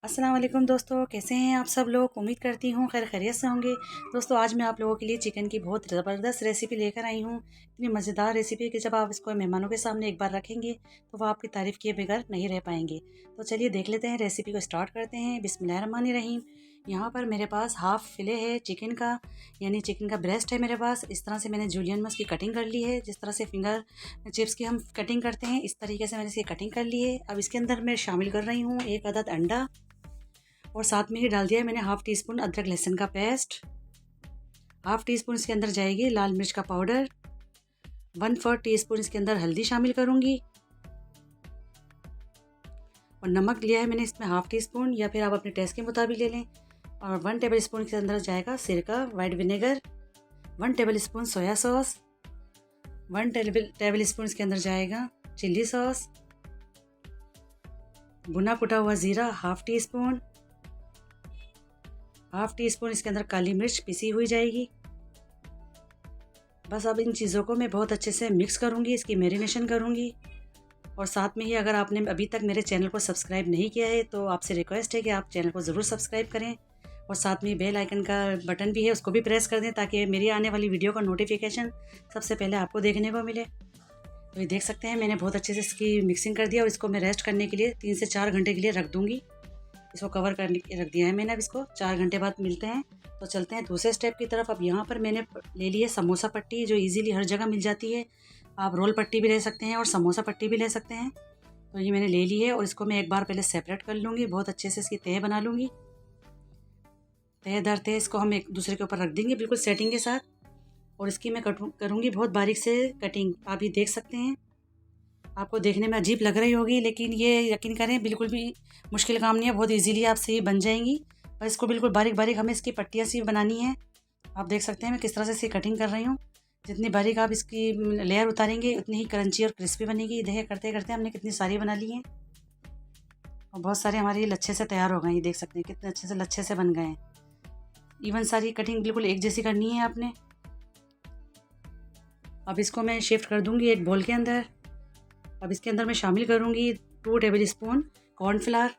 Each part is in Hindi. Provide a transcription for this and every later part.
अस्सलाम वालेकुम दोस्तों, कैसे हैं आप सब लोग। उम्मीद करती हूँ खैर खैरियत से होंगे। दोस्तों आज मैं आप लोगों के लिए चिकन की बहुत ज़बरदस्त रेसिपी लेकर आई हूँ। इतनी मज़ेदार रेसिपी कि जब आप इसको मेहमानों के सामने एक बार रखेंगे तो वो आपकी तारीफ़ किए बगैर नहीं रह पाएंगे। तो चलिए देख लेते हैं, रेसिपी को स्टार्ट करते हैं। बिस्मिल्लाहिर्रहमानिर्रहीम। यहाँ पर मेरे पास हाफ़ फ़िले है चिकन का, यानी चिकन का ब्रेस्ट है मेरे पास। इस तरह से मैंने जूलियन में उसकी कटिंग कर ली है, जिस तरह से फिंगर चिप्स की हम कटिंग करते हैं इस तरीके से मैंने इसकी कटिंग कर ली है। अब इसके अंदर मैं शामिल कर रही हूँ 1 अदद अंडा, और साथ में ही डाल दिया है मैंने हाफ़ टी स्पून अदरक लहसुन का पेस्ट। हाफ़ टी स्पून इसके अंदर जाएगी लाल मिर्च का पाउडर। 1/4 टी स्पून इसके अंदर हल्दी शामिल करूँगी, और नमक लिया है मैंने इसमें हाफ़ टी स्पून, या फिर आप अपने टेस्ट के मुताबिक ले लें। और 1 टेबल स्पून इसके अंदर जाएगा सिरका white vinegar. 1 table spoon soya sauce. 1 table spoon इसके अंदर जाएगा चिल्ली सॉस। भुना कुटा हुआ ज़ीरा half tea spoon. Half tea spoon इसके अंदर काली मिर्च पिसी हुई जाएगी। बस अब इन चीज़ों को मैं बहुत अच्छे से मिक्स करूँगी, इसकी मैरिनेशन करूँगी। और साथ में ही अगर आपने अभी तक मेरे चैनल को सब्सक्राइब नहीं किया है तो आपसे रिक्वेस्ट है कि आप चैनल को ज़रूर सब्सक्राइब करें, और साथ में बेल आइकन का बटन भी है उसको भी प्रेस कर दें, ताकि मेरी आने वाली वीडियो का नोटिफिकेशन सबसे पहले आपको देखने को मिले। तो ये देख सकते हैं मैंने बहुत अच्छे से इसकी मिक्सिंग कर दिया, और इसको मैं रेस्ट करने के लिए 3 से 4 घंटे के लिए रख दूँगी। इसको कवर कर रख दिया है मैंने। अब इसको 4 घंटे बाद मिलते हैं। तो चलते हैं दूसरे स्टेप की तरफ। अब यहाँ पर मैंने ले ली है समोसा पट्टी, जो इजीली हर जगह मिल जाती है। आप रोल पट्टी भी ले सकते हैं और समोसा पट्टी भी ले सकते हैं। तो ये मैंने ले ली है, और इसको मैं एक बार पहले सेपरेट कर लूँगी, बहुत अच्छे से इसकी तह बना लूँगी। तह दर तह इसको हम एक दूसरे के ऊपर रख देंगे बिल्कुल सेटिंग के साथ, और इसकी मैं करूँगी बहुत बारीक से कटिंग। आप ये देख सकते हैं, आपको देखने में अजीब लग रही होगी, लेकिन ये यकीन करें बिल्कुल भी मुश्किल काम नहीं है, बहुत इजीली आपसे ये बन जाएंगी। और इसको बिल्कुल बारीक बारीक हमें इसकी पट्टियाँ सी बनानी है। आप देख सकते हैं मैं किस तरह से इसकी कटिंग कर रही हूँ। जितनी बारीक आप इसकी लेयर उतारेंगे उतनी ही क्रंची और क्रिस्पी बनेगी। देखिए करते करते हमने कितनी सारी बना ली हैं, और बहुत सारे हमारे ये लच्छे से तैयार हो गए हैं। ये देख सकते हैं कितने अच्छे से लच्छे से बन गए हैं। इवन सारी कटिंग बिल्कुल एक जैसी करनी है आपने। अब इसको मैं शिफ्ट कर दूँगी एक बोल के अंदर। अब इसके अंदर मैं शामिल करूँगी 2 टेबल स्पून कॉर्नफ्लावर।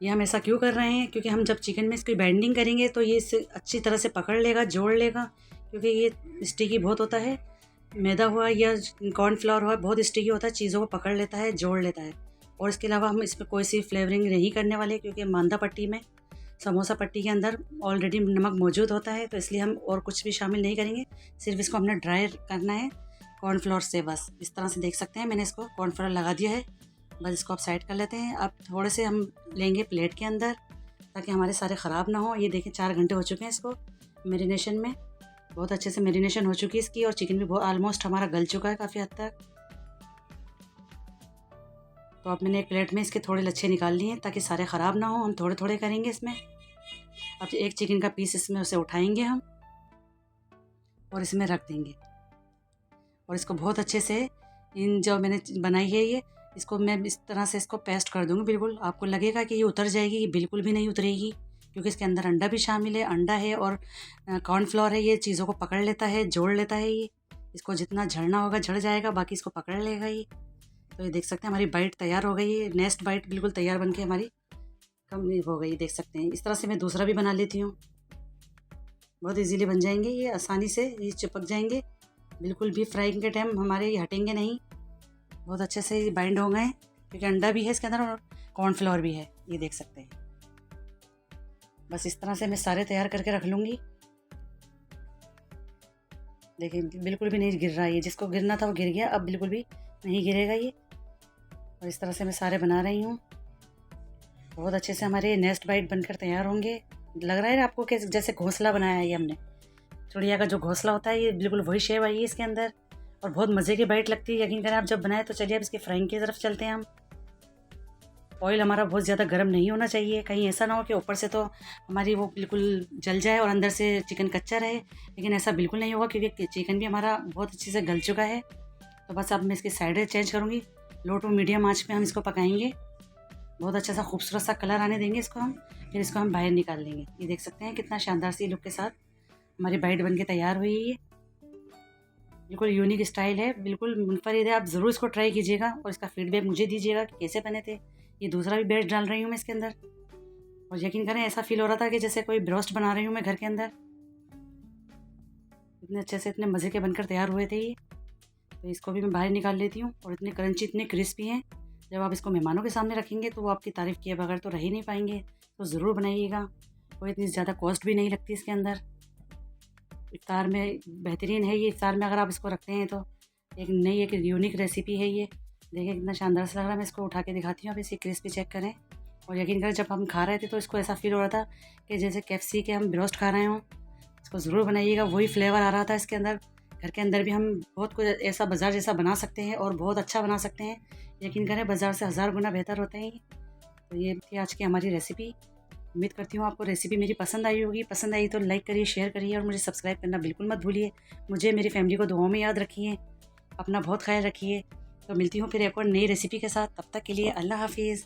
ये हम ऐसा क्यों कर रहे हैं, क्योंकि हम जब चिकन में इसकी बाइंडिंग करेंगे तो ये इसे अच्छी तरह से पकड़ लेगा, जोड़ लेगा, क्योंकि ये स्टिकी बहुत होता है। मैदा हुआ या कॉर्नफ्लावर हुआ बहुत स्टिकी होता है, चीज़ों को पकड़ लेता है, जोड़ लेता है। और इसके अलावा हम इसमें कोई सी फ्लेवरिंग नहीं करने वाले, क्योंकि मांदा पट्टी में समोसा पट्टी के अंदर ऑलरेडी नमक मौजूद होता है, तो इसलिए हम और कुछ भी शामिल नहीं करेंगे। सिर्फ इसको हमने ड्राई करना है कॉर्नफ्लोर से, बस इस तरह से। देख सकते हैं मैंने इसको कॉर्नफ्लोर लगा दिया है। बस इसको आप साइड कर लेते हैं। अब थोड़े से हम लेंगे प्लेट के अंदर, ताकि हमारे सारे ख़राब ना हो। ये देखें 4 घंटे हो चुके हैं इसको मैरिनेशन में, बहुत अच्छे से मैरिनेशन हो चुकी है इसकी, और चिकन भी बहुत ऑलमोस्ट हमारा गल चुका है काफ़ी हद तक। तो अब मैंने एक प्लेट में इसके थोड़े लच्छे निकाल लिए हैं, ताकि सारे ख़राब ना हो। हम थोड़े थोड़े करेंगे इसमें। अब एक चिकन का पीस इसमें उसे उठाएंगे हम, और इसमें रख देंगे, और इसको बहुत अच्छे से इन जो मैंने बनाई है ये, इसको मैं इस तरह से इसको पेस्ट कर दूँगी। बिल्कुल आपको लगेगा कि ये उतर जाएगी, ये बिल्कुल भी नहीं उतरेगी, क्योंकि इसके अंदर अंडा भी शामिल है। अंडा है और कॉर्नफ्लोर है, ये चीज़ों को पकड़ लेता है, जोड़ लेता है। ये इसको जितना झड़ना होगा झड़ जाएगा, बाकी इसको पकड़ लेगा ये। तो ये देख सकते हैं हमारी बाइट तैयार हो गई है। नेक्स्ट बाइट बिल्कुल तैयार बन के हमारी कम हो गई, देख सकते हैं। इस तरह से मैं दूसरा भी बना लेती हूँ, बहुत इजीली बन जाएंगे ये, आसानी से ये चिपक जाएंगे। बिल्कुल भी फ्राइंग के टाइम हमारे ये हटेंगे नहीं, बहुत अच्छे से ये बाइंड हो गए, क्योंकि अंडा भी है इसके अंदर और कॉर्नफ्लोर भी है। ये देख सकते हैं। बस इस तरह से मैं सारे तैयार करके रख लूँगी। देखिए बिल्कुल भी नहीं गिर रहा है, ये जिसको गिरना था वो गिर गया, अब बिल्कुल भी नहीं गिरेगा ये। और इस तरह से मैं सारे बना रही हूँ। बहुत अच्छे से हमारे नेस्ट बाइट बनकर तैयार होंगे। लग रहा है ना आपको कि जैसे घोंसला बनाया है ये हमने, चिड़िया का जो घोंसला होता है, ये बिल्कुल वही शेप आई है इसके अंदर, और बहुत मज़े की बाइट लगती है, यकीन करें आप जब बनाए। तो चलिए अब इसकी फ्राइंग की तरफ चलते हैं हम। ऑयल हमारा बहुत ज़्यादा गर्म नहीं होना चाहिए, कहीं ऐसा ना हो कि ऊपर से तो हमारी वो बिल्कुल जल जाए और अंदर से चिकन कच्चा रहे। लेकिन ऐसा बिल्कुल नहीं होगा, क्योंकि चिकन भी हमारा बहुत अच्छे से गल चुका है। तो बस अब मैं इसकी साइडें चेंज करूँगी। लो टू मीडियम आँच पे हम इसको पकाएंगे, बहुत अच्छा सा खूबसूरत सा कलर आने देंगे इसको हम, फिर इसको हम बाहर निकाल लेंगे। ये देख सकते हैं कितना शानदार सी लुक के साथ हमारी बाइट बन के तैयार हुई है। ये बिल्कुल यूनिक स्टाइल है, बिल्कुल मुनफरिद है। आप ज़रूर इसको ट्राई कीजिएगा, और इसका फीडबैक मुझे दीजिएगा कि कैसे बने थे। ये दूसरा भी बैच डाल रही हूँ मैं इसके अंदर। और यकीन करें ऐसा फील हो रहा था कि जैसे कोई ब्रोस्ट बना रही हूँ मैं घर के अंदर। इतने अच्छे से इतने मज़े के बनकर तैयार हुए थे ये। तो इसको भी मैं बाहर निकाल लेती हूँ। और इतने क्रंची इतने क्रिस्पी हैं, जब आप इसको मेहमानों के सामने रखेंगे तो वो आपकी तारीफ़ किए बगैर तो रह ही नहीं पाएंगे। तो ज़रूर बनाइएगा। कोई इतनी ज़्यादा कॉस्ट भी नहीं लगती इसके अंदर। इफ्तार में बेहतरीन है ये। इफ्तार में अगर आप इसको रखते हैं तो एक नई एक यूनिक रेसिपी है ये। देखिए कितना शानदार से लग रहा है। मैं इसको उठा के दिखाती हूँ, आप इसकी क्रिस्पी चेक करें। और यकीन करें जब हम खा रहे थे तो इसको ऐसा फील हो रहा था कि जैसे KFC के हम ब्रोस्ट खा रहे हों। इसको ज़रूर बनाइएगा, वही फ्लेवर आ रहा था इसके अंदर। घर के अंदर भी हम बहुत कुछ ऐसा बाज़ार जैसा बना सकते हैं और बहुत अच्छा बना सकते हैं। यकीन करें बाज़ार से 1000 गुना बेहतर होते हैं। तो ये थी आज की हमारी रेसिपी। उम्मीद करती हूँ आपको रेसिपी मेरी पसंद आई होगी। पसंद आई तो लाइक करिए, शेयर करिए और मुझे सब्सक्राइब करना बिल्कुल मत भूलिए। मुझे मेरी फैमिली को दुआओं में याद रखिए। अपना बहुत ख्याल रखिए। तो मिलती हूँ फिर एक और नई रेसिपी के साथ। तब तक के लिए अल्लाह हाफिज़।